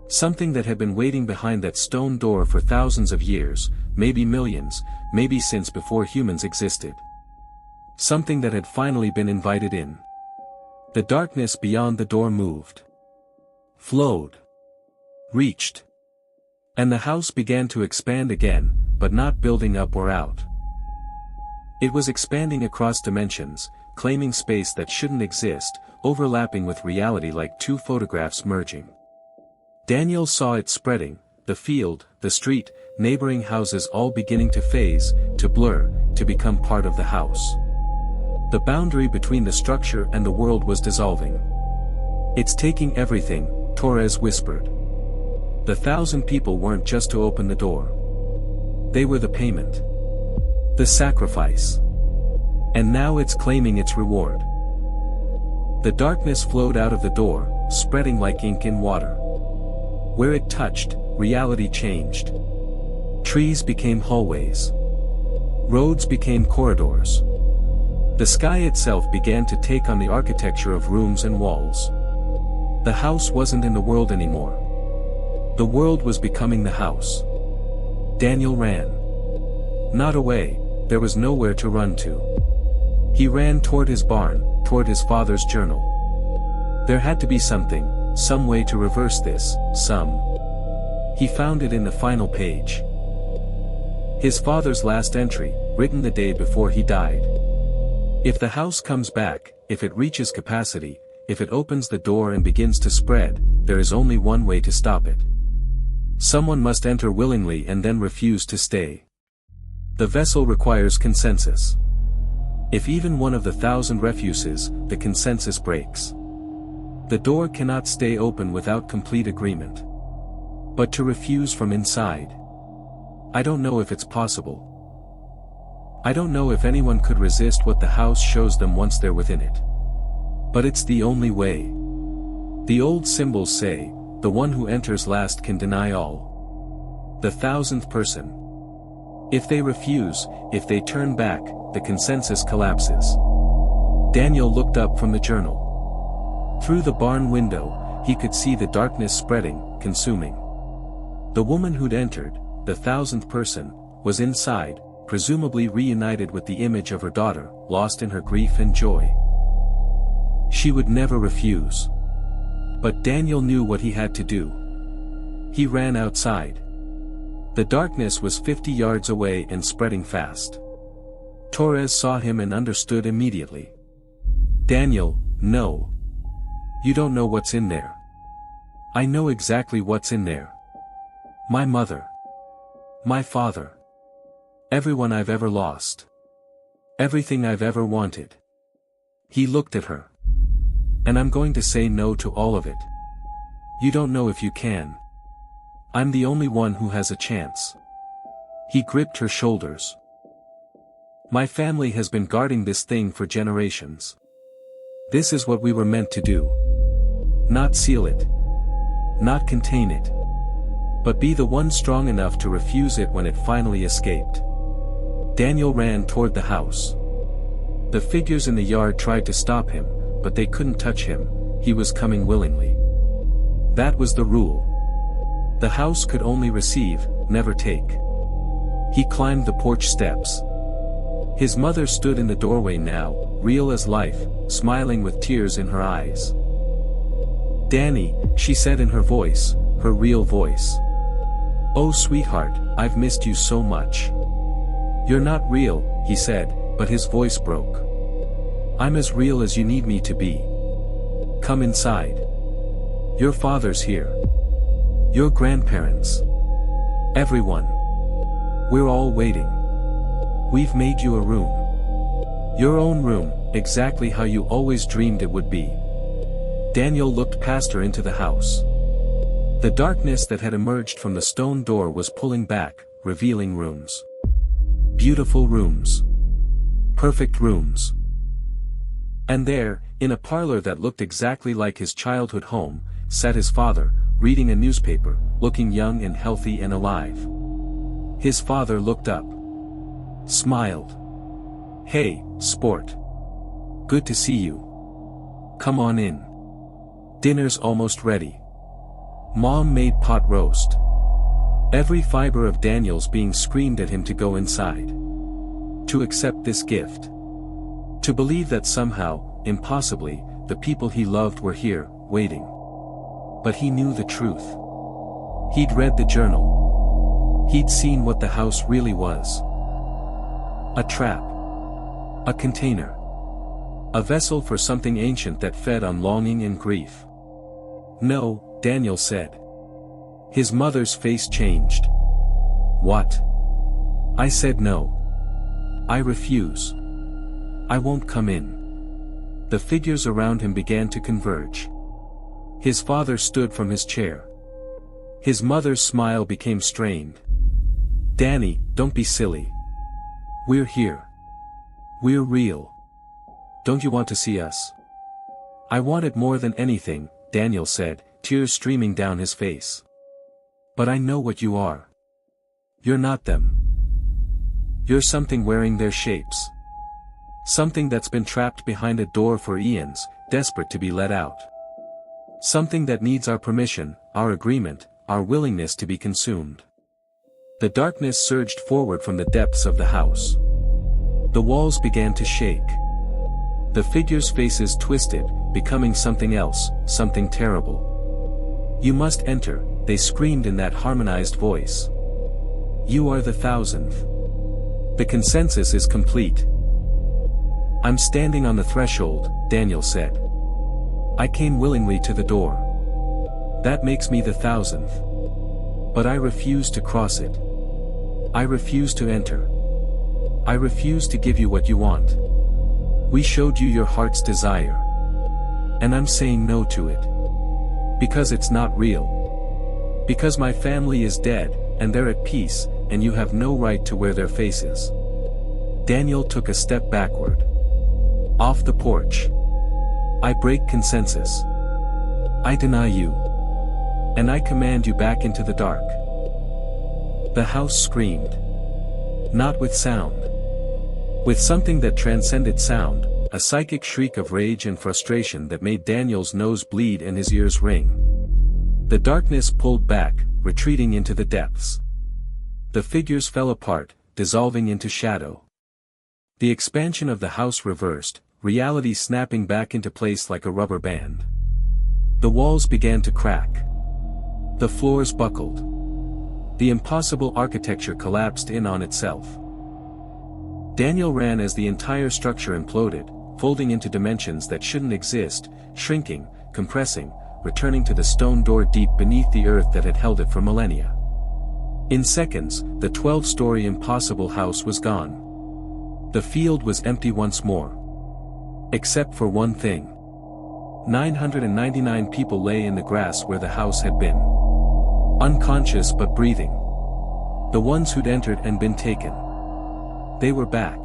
Something that had been waiting behind that stone door for thousands of years, maybe millions, maybe since before humans existed. Something that had finally been invited in. The darkness beyond the door moved. Flowed. Reached. And the house began to expand again, but not building up or out. It was expanding across dimensions, claiming space that shouldn't exist, overlapping with reality like two photographs merging. Daniel saw it spreading, the field, the street, neighboring houses all beginning to phase, to blur, to become part of the house. The boundary between the structure and the world was dissolving. "It's taking everything," Torres whispered. The 1,000 people weren't just to open the door. They were the payment. The sacrifice. And now it's claiming its reward. The darkness flowed out of the door, spreading like ink in water. Where it touched, reality changed. Trees became hallways. Roads became corridors. The sky itself began to take on the architecture of rooms and walls. The house wasn't in the world anymore. The world was becoming the house. Daniel ran. Not away, there was nowhere to run to. He ran toward his barn, toward his father's journal. There had to be something, some way to reverse this, He found it in the final page. His father's last entry, written the day before he died. If the house comes back, if it reaches capacity, if it opens the door and begins to spread, there is only one way to stop it. Someone must enter willingly and then refuse to stay. The vessel requires consensus. If even one of the 1,000 refuses, the consensus breaks. The door cannot stay open without complete agreement. But to refuse from inside. I don't know if it's possible. I don't know if anyone could resist what the house shows them once they're within it. But it's the only way. The old symbols say, the one who enters last can deny all. The 1,000th person. If they refuse, if they turn back, the consensus collapses. Daniel looked up from the journal. Through the barn window, he could see the darkness spreading, consuming. The woman who'd entered, the 1,000th person, was inside, presumably reunited with the image of her daughter, lost in her grief and joy. She would never refuse. But Daniel knew what he had to do. He ran outside. The darkness was 50 yards away and spreading fast. Torres saw him and understood immediately. Daniel, no. You don't know what's in there. I know exactly what's in there. My mother. My father. Everyone I've ever lost. Everything I've ever wanted. He looked at her. And I'm going to say no to all of it. You don't know if you can. I'm the only one who has a chance. He gripped her shoulders. My family has been guarding this thing for generations. This is what we were meant to do. Not seal it. Not contain it. But be the one strong enough to refuse it when it finally escaped. Daniel ran toward the house. The figures in the yard tried to stop him, but they couldn't touch him, he was coming willingly. That was the rule. The house could only receive, never take. He climbed the porch steps. His mother stood in the doorway now, real as life, smiling with tears in her eyes. Danny, she said in her voice, her real voice. Oh sweetheart, I've missed you so much. You're not real, he said, but his voice broke. I'm as real as you need me to be. Come inside. Your father's here. Your grandparents. Everyone. We're all waiting. We've made you a room. Your own room, exactly how you always dreamed it would be. Daniel looked past her into the house. The darkness that had emerged from the stone door was pulling back, revealing rooms. Beautiful rooms. Perfect rooms. And there, in a parlor that looked exactly like his childhood home, sat his father, reading a newspaper, looking young and healthy and alive. His father looked up. Smiled. Hey, sport. Good to see you. Come on in. Dinner's almost ready. Mom made pot roast. Every fiber of Daniel's being screamed at him to go inside. To accept this gift. To believe that somehow, impossibly, the people he loved were here, waiting. But he knew the truth. He'd read the journal. He'd seen what the house really was. A trap. A container. A vessel for something ancient that fed on longing and grief. No, Daniel said. His mother's face changed. What? I said no. I refuse. I won't come in. The figures around him began to converge. His father stood from his chair. His mother's smile became strained. Danny, don't be silly. We're here. We're real. Don't you want to see us? I want it more than anything, Daniel said, tears streaming down his face. But I know what you are. You're not them. You're something wearing their shapes. Something that's been trapped behind a door for eons, desperate to be let out. Something that needs our permission, our agreement, our willingness to be consumed. The darkness surged forward from the depths of the house. The walls began to shake. The figures' faces twisted, becoming something else, something terrible. You must enter, they screamed in that harmonized voice. You are the 1000th. The consensus is complete. I'm standing on the threshold, Daniel said. I came willingly to the door. That makes me the 1000th. But I refuse to cross it. I refuse to enter. I refuse to give you what you want. We showed you your heart's desire. And I'm saying no to it. Because it's not real. Because my family is dead, and they're at peace, and you have no right to wear their faces. Daniel took a step backward. Off the porch. I break consensus. I deny you. And I command you back into the dark. The house screamed. Not with sound. With something that transcended sound, a psychic shriek of rage and frustration that made Daniel's nose bleed and his ears ring. The darkness pulled back, retreating into the depths. The figures fell apart, dissolving into shadow. The expansion of the house reversed, reality snapping back into place like a rubber band. The walls began to crack. The floors buckled. The impossible architecture collapsed in on itself. Daniel ran as the entire structure imploded, folding into dimensions that shouldn't exist, shrinking, compressing, returning to the stone door deep beneath the earth that had held it for millennia. In seconds, the 12-story impossible house was gone. The field was empty once more. Except for one thing. 999 people lay in the grass where the house had been. Unconscious but breathing. The ones who'd entered and been taken. They were back.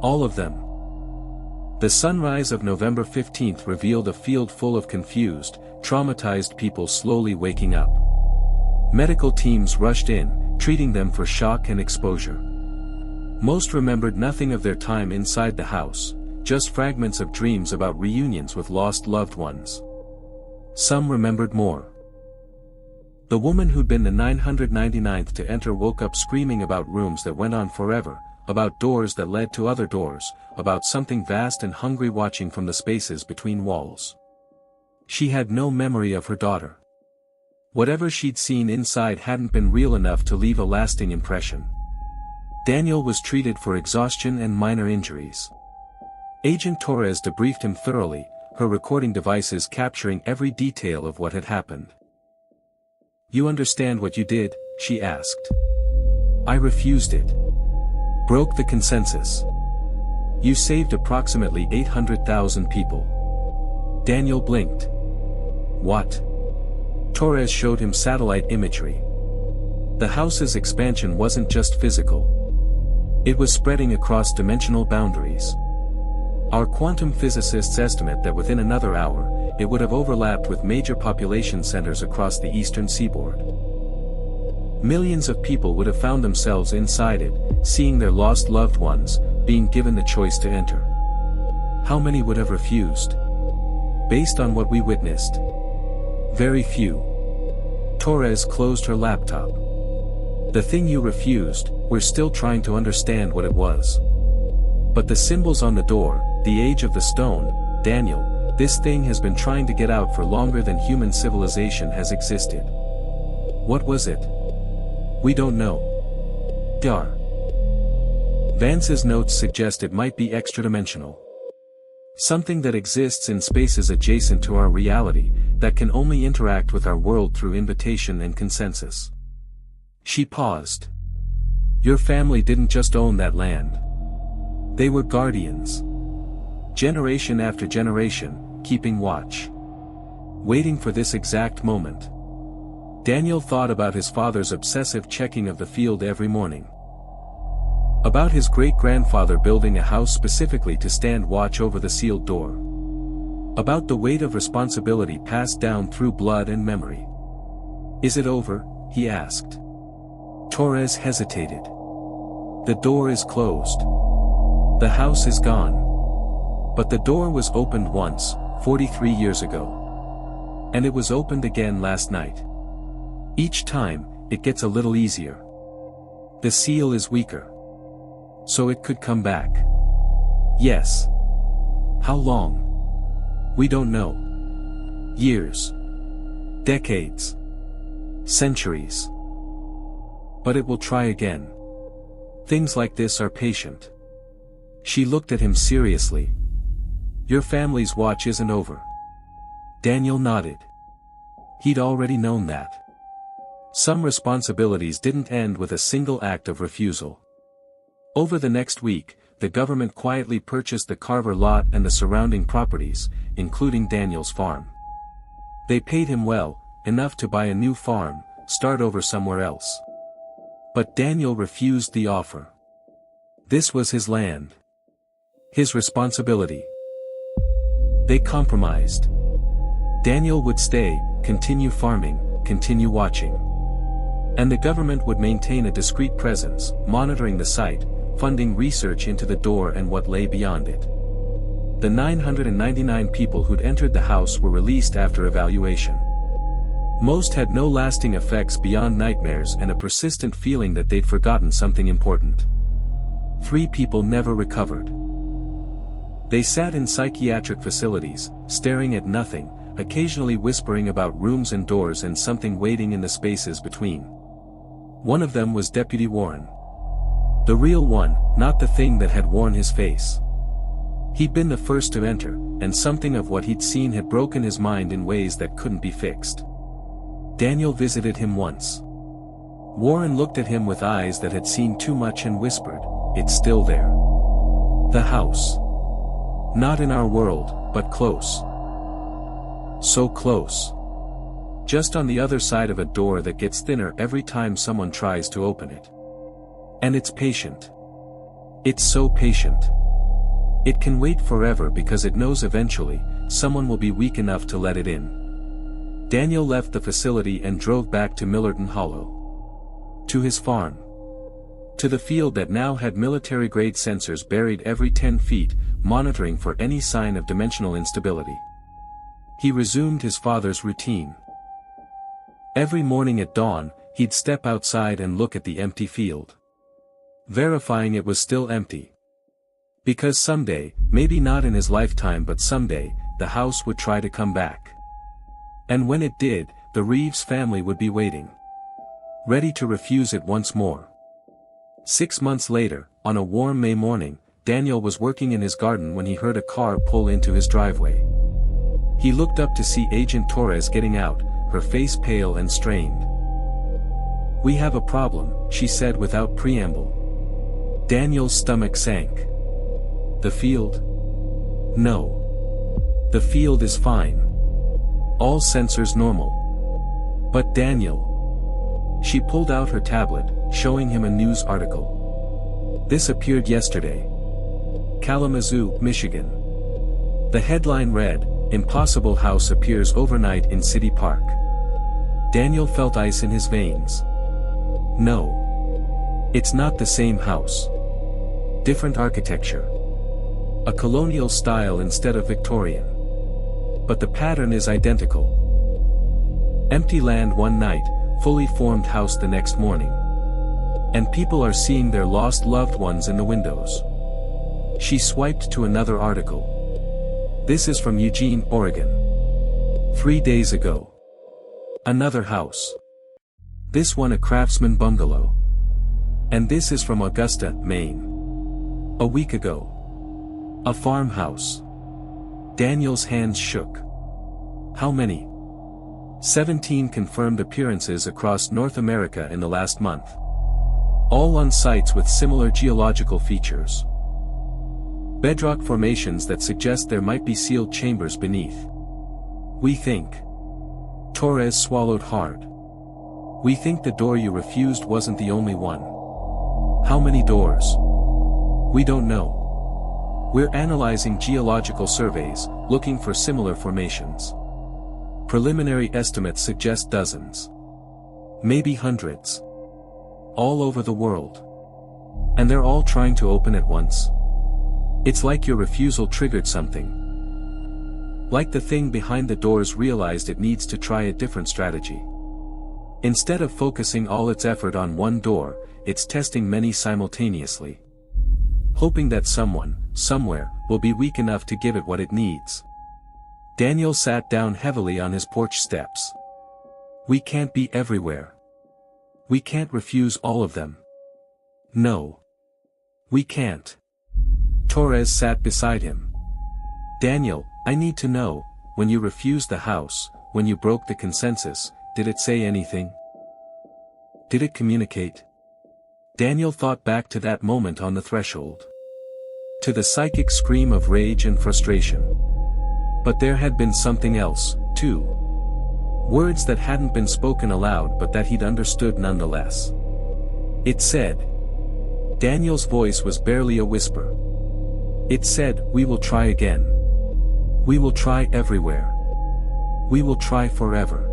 All of them. The sunrise of November 15th revealed a field full of confused, traumatized people slowly waking up. Medical teams rushed in, treating them for shock and exposure. Most remembered nothing of their time inside the house, just fragments of dreams about reunions with lost loved ones. Some remembered more. The woman who'd been the 999th to enter woke up screaming about rooms that went on forever, about doors that led to other doors, about something vast and hungry watching from the spaces between walls. She had no memory of her daughter. Whatever she'd seen inside hadn't been real enough to leave a lasting impression. Daniel was treated for exhaustion and minor injuries. Agent Torres debriefed him thoroughly, her recording devices capturing every detail of what had happened. You understand what you did? She asked. I refused it. Broke the consensus. You saved approximately 800,000 people. Daniel blinked. What? Torres showed him satellite imagery. The house's expansion wasn't just physical. It was spreading across dimensional boundaries. Our quantum physicists estimate that within another hour, it would have overlapped with major population centers across the eastern seaboard. Millions of people would have found themselves inside it, seeing their lost loved ones, being given the choice to enter. How many would have refused? Based on what we witnessed. Very few. Torres closed her laptop. The thing you refused, we're still trying to understand what it was. But the symbols on the door, the age of the stone, Daniel, this thing has been trying to get out for longer than human civilization has existed. What was it? We don't know. Vance's notes suggest it might be extra-dimensional. Something that exists in spaces adjacent to our reality, that can only interact with our world through invitation and consensus. She paused. Your family didn't just own that land. They were guardians. Generation after generation, keeping watch. Waiting for this exact moment. Daniel thought about his father's obsessive checking of the field every morning. About his great-grandfather building a house specifically to stand watch over the sealed door. About the weight of responsibility passed down through blood and memory. Is it over? He asked. Torres hesitated. The door is closed. The house is gone. But the door was opened once, 43 years ago. And it was opened again last night. Each time, it gets a little easier. The seal is weaker. So it could come back. Yes. How long? We don't know. Years. Decades. Centuries. But it will try again. Things like this are patient. She looked at him seriously. Your family's watch isn't over. Daniel nodded. He'd already known that. Some responsibilities didn't end with a single act of refusal. Over the next week, the government quietly purchased the Carver lot and the surrounding properties, including Daniel's farm. They paid him well, enough to buy a new farm, start over somewhere else. But Daniel refused the offer. This was his land. His responsibility. They compromised. Daniel would stay, continue farming, continue watching. And the government would maintain a discreet presence, monitoring the site, funding research into the door and what lay beyond it. The 999 people who'd entered the house were released after evaluation. Most had no lasting effects beyond nightmares and a persistent feeling that they'd forgotten something important. 3 people never recovered. They sat in psychiatric facilities, staring at nothing, occasionally whispering about rooms and doors and something waiting in the spaces between. One of them was Deputy Warren. The real one, not the thing that had worn his face. He'd been the first to enter, and something of what he'd seen had broken his mind in ways that couldn't be fixed. Daniel visited him once. Warren looked at him with eyes that had seen too much and whispered, "It's still there. The house. Not in our world, but close. So close. Just on the other side of a door that gets thinner every time someone tries to open it. And it's patient. It's so patient. It can wait forever because it knows eventually, someone will be weak enough to let it in." Daniel left the facility and drove back to Millerton Hollow. To his farm. To the field that now had military-grade sensors buried every 10 feet, monitoring for any sign of dimensional instability. He resumed his father's routine. Every morning at dawn, he'd step outside and look at the empty field. Verifying it was still empty. Because someday, maybe not in his lifetime but someday, the house would try to come back. And when it did, the Reeves family would be waiting. Ready to refuse it once more. 6 months later, on a warm May morning, Daniel was working in his garden when he heard a car pull into his driveway. He looked up to see Agent Torres getting out, her face pale and strained. "We have a problem," she said without preamble. Daniel's stomach sank. "The field?" "No. The field is fine. All sensors normal. But Daniel." She pulled out her tablet, showing him a news article. This appeared yesterday. Kalamazoo, Michigan. The headline read, "Impossible house appears overnight in City Park." Daniel felt ice in his veins. No. It's not the same house. Different architecture. A colonial style instead of Victorian. But the pattern is identical. Empty land one night, fully formed house the next morning. And people are seeing their lost loved ones in the windows. She swiped to another article. This is from Eugene, Oregon. 3 days ago. Another house. This one a craftsman bungalow. And this is from Augusta, Maine. A week ago. A farmhouse. Daniel's hands shook. How many? 17 confirmed appearances across North America in the last month. All on sites with similar geological features. Bedrock formations that suggest there might be sealed chambers beneath. We think. Torres swallowed hard. We think the door you refused wasn't the only one. How many doors? We don't know. We're analyzing geological surveys, looking for similar formations. Preliminary estimates suggest dozens. Maybe hundreds. All over the world. And they're all trying to open at once. It's like your refusal triggered something. Like the thing behind the doors realized it needs to try a different strategy. Instead of focusing all its effort on one door, it's testing many simultaneously. Hoping that someone, somewhere, will be weak enough to give it what it needs. Daniel sat down heavily on his porch steps. We can't be everywhere. We can't refuse all of them. No. We can't. Torres sat beside him. Daniel, I need to know, when you refused the house, when you broke the consensus, did it say anything? Did it communicate? Daniel thought back to that moment on the threshold. To the psychic scream of rage and frustration. But there had been something else, too. Words that hadn't been spoken aloud but that he'd understood nonetheless. It said. Daniel's voice was barely a whisper. It said, we will try again. We will try everywhere. We will try forever.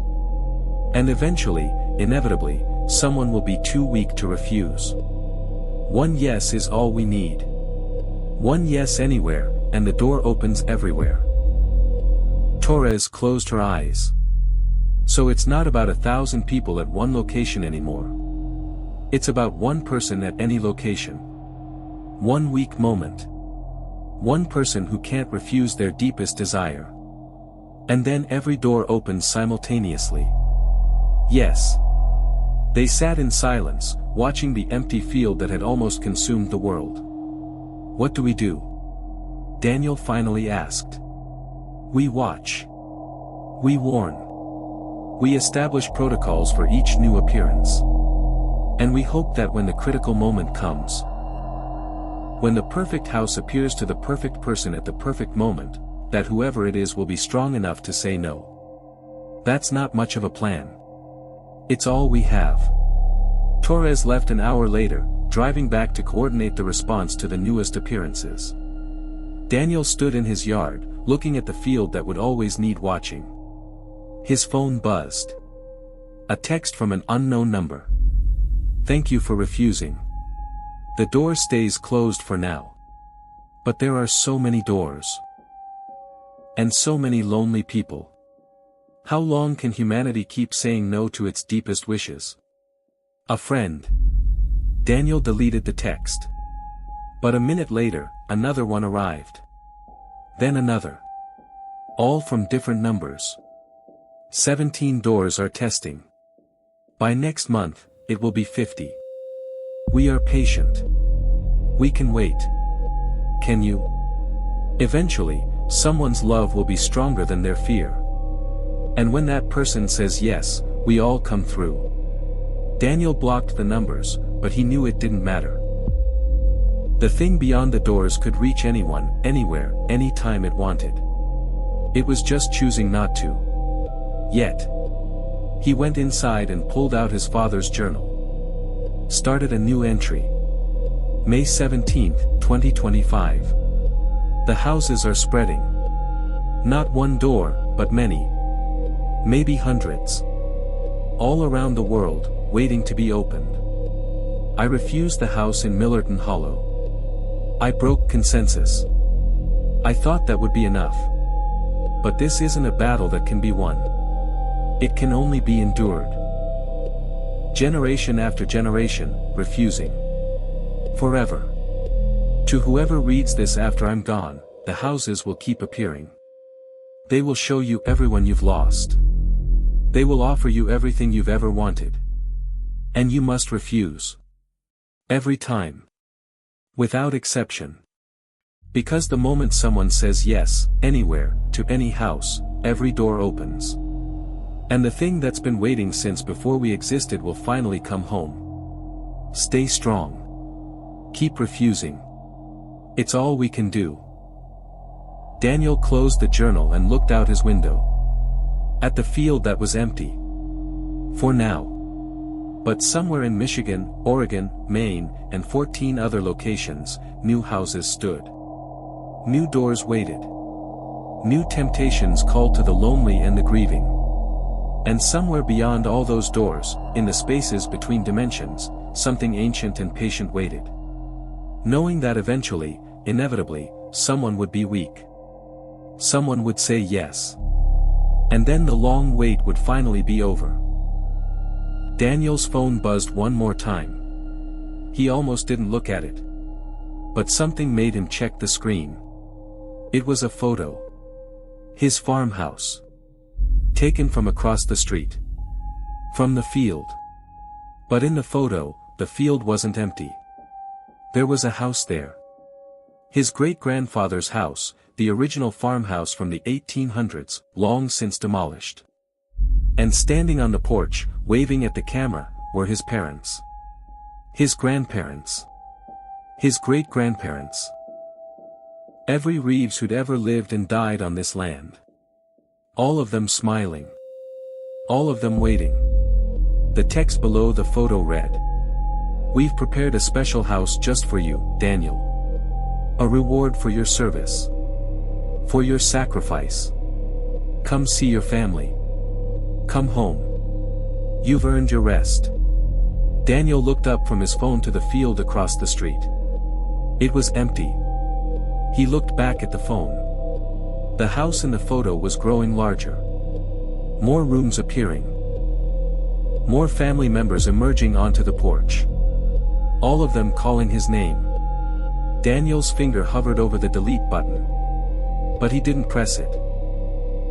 And eventually, inevitably, someone will be too weak to refuse. One yes is all we need. One yes anywhere, and the door opens everywhere. Torres closed her eyes. So it's not about 1,000 people at one location anymore. It's about one person at any location. One weak moment. One person who can't refuse their deepest desire. And then every door opens simultaneously. Yes. They sat in silence, watching the empty field that had almost consumed the world. What do we do? Daniel finally asked. We watch. We warn. We establish protocols for each new appearance. And we hope that when the critical moment comes, when the perfect house appears to the perfect person at the perfect moment, that whoever it is will be strong enough to say no. That's not much of a plan. It's all we have. Torres left an hour later, driving back to coordinate the response to the newest appearances. Daniel stood in his yard, looking at the field that would always need watching. His phone buzzed. A text from an unknown number. Thank you for refusing. The door stays closed for now. But there are so many doors. And so many lonely people. How long can humanity keep saying no to its deepest wishes? A friend. Daniel deleted the text. But a minute later, another one arrived. Then another. All from different numbers. 17 doors are testing. By next month, it will be 50. We are patient. We can wait. Can you? Eventually, someone's love will be stronger than their fear. And when that person says yes, we all come through. Daniel blocked the numbers, but he knew it didn't matter. The thing beyond the doors could reach anyone, anywhere, anytime it wanted. It was just choosing not to. Yet. He went inside and pulled out his father's journal. Started a new entry. May 17, 2025. The houses are spreading. Not one door, but many. Maybe hundreds. All around the world, waiting to be opened. I refused the house in Millerton Hollow. I broke consensus. I thought that would be enough. But this isn't a battle that can be won. It can only be endured. Generation after generation, refusing. Forever. To whoever reads this after I'm gone, the houses will keep appearing. They will show you everyone you've lost. They will offer you everything you've ever wanted. And you must refuse. Every time. Without exception. Because the moment someone says yes, anywhere, to any house, every door opens. And the thing that's been waiting since before we existed will finally come home. Stay strong. Keep refusing. It's all we can do. Daniel closed the journal and looked out his window. At the field that was empty. For now. But somewhere in Michigan, Oregon, Maine, and 14 other locations, new houses stood. New doors waited. New temptations called to the lonely and the grieving. And somewhere beyond all those doors, in the spaces between dimensions, something ancient and patient waited. Knowing that eventually, inevitably, someone would be weak. Someone would say yes. And then the long wait would finally be over. Daniel's phone buzzed one more time. He almost didn't look at it. But something made him check the screen. It was a photo. His farmhouse. Taken from across the street. From the field. But in the photo, the field wasn't empty. There was a house there. His great-grandfather's house, the original farmhouse from the 1800s, long since demolished. And standing on the porch, waving at the camera, were his parents. His grandparents. His great-grandparents. Every Reeves who'd ever lived and died on this land. All of them smiling. All of them waiting. The text below the photo read: "We've prepared a special house just for you, Daniel. A reward for your service. For your sacrifice. Come see your family. Come home. You've earned your rest." Daniel looked up from his phone to the field across the street. It was empty. He looked back at the phone. The house in the photo was growing larger. More rooms appearing. More family members emerging onto the porch. All of them calling his name. Daniel's finger hovered over the delete button. But he didn't press it.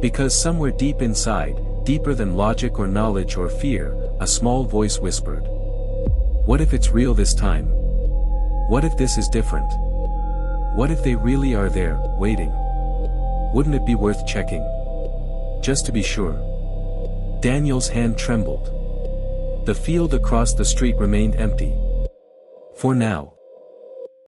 Because somewhere deep inside, deeper than logic or knowledge or fear, a small voice whispered. What if it's real this time? What if this is different? What if they really are there, waiting? Wouldn't it be worth checking? Just to be sure. Daniel's hand trembled. The field across the street remained empty. For now.